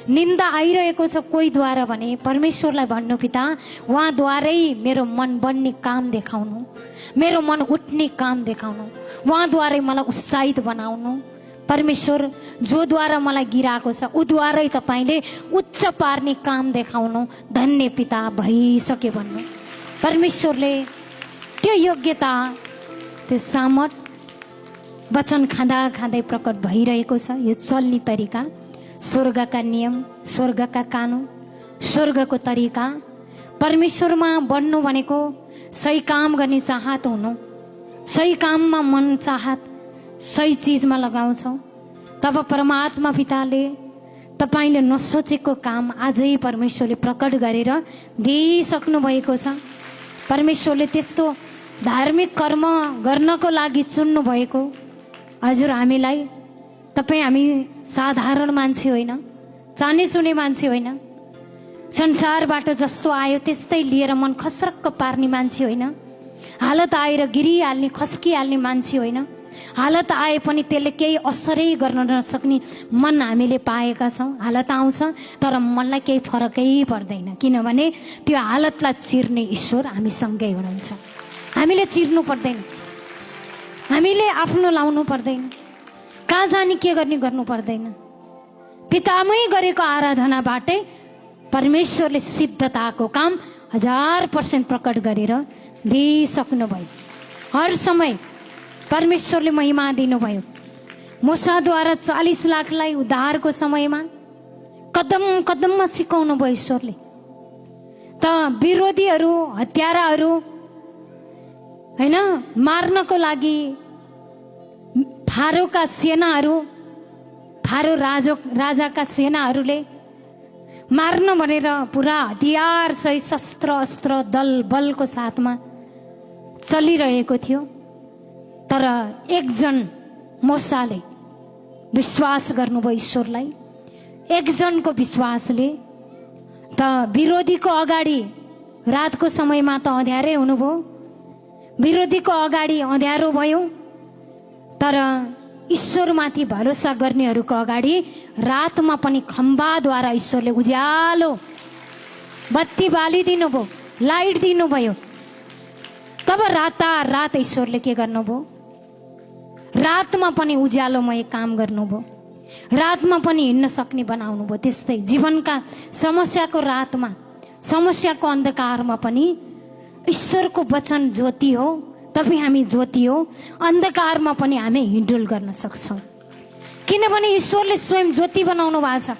निन्दा आइरहेको छ कोहीद्वारा भने परमेश्वरलाई भन्नु, पिता उहाँद्वारै मेरो मन बढ्ने काम देखाउनु, मेरो मन उठ्ने काम देखाउनु, उहाँद्वारै मलाई उत्साहित बनाउनु। परमेश्वर जोद्वारा मलाई गिराएको छ उद्वारै तपाईँले उच्च पार्ने काम देखाउनु। धन्य पिता भइसक्यो भन्नु। परमेश्वरले त्यो योग्यता, त्यो सामर्थ वचन खाँदा खाँदै प्रकट भइरहेको छ। यो चल्ने तरिका, स्वर्गका नियम, स्वर्गका कानुन, स्वर्गको तरिका। परमेश्वरमा बढ्नु भनेको सही काम गर्ने चाहत हुनु, सही काममा मन चाहत, सही चिजमा लगाउँछौँ। तब परमात्मा पिताले तपाईँले नसोचेको काम आजै परमेश्वरले प्रकट गरेर दिइसक्नु भएको छ। परमेश्वरले त्यस्तो धार्मिक कर्म गर्नको लागि चुन्नु भएको हजुर हामीलाई। तपाईँ हामी साधारण मान्छे होइन, चाने चुने मान्छे होइन, संसारबाट जस्तो आयो त्यस्तै लिएर मन खस्रक्क पार्ने मान्छे होइन, हालत आएर गिरिहाल्ने खस्किहाल्ने मान्छे होइन, हालत आए पनि त्यसले केही असरै गर्न नसक्ने मन हामीले पाएका छौँ। हालत आउँछ तर मनलाई केही फरकै पर्दैन, किनभने त्यो हालतलाई चिर्ने ईश्वर हामीसँगै हुनुहुन्छ। हामीले चिर्नु पर्दैन, हामीले आफ्नो लाउनु पर्दैन, कहाँ जाने के गर्ने गर्नु पर्दैन। पितामै गरेको आराधनाबाटै परमेश्वरले सिद्धताको काम 1000% प्रकट गरेर दिइसक्नु भयो। हर समय परमेश्वरले महिमा दिनुभयो। मूसाद्वारा 40 लाखलाई उद्धारको समयमा कदम कदममा सिकाउनु भयो ईश्वरले। त विरोधीहरू, हत्याराहरू हैन मार्नको लागि फारोका सेनाहरू, फारो राजाका सेनाहरूले मार्न भनेर पुरा हतियार सहित शस्त्र अस्त्र दल बलको साथमा चलिरहेको थियो। तर एकजन मूसाले विश्वास गर्नुभयो ईश्वरलाई। एकजनको विश्वासले त विरोधीको अगाडि, रातको समयमा त अँध्यारै हुनुभयो, विरोधीको अगाडि अँध्यारो भयो, तर ईश्वरमाथि भरोसा गर्नेहरूको अगाडि रातमा पनि खम्बाद्वारा ईश्वरले उज्यालो बत्ती बालिदिनु भयो, लाइट दिनुभयो। तब रातारात ईश्वरले के गर्नुभयो? रातमा पनि उज्यालोमय काम गर्नुभयो, रातमा पनि हिँड्न सक्ने बनाउनु भयो। त्यस्तै जीवनका समस्याको रातमा, समस्याको अन्धकारमा पनि ईश्वरको वचन ज्योति हो। तपाईँ हामी ज्योति हो, अन्धकारमा पनि हामी हिँडुल गर्न सक्छौँ, किनभने ईश्वरले स्वयं ज्योति बनाउनु भएको छ।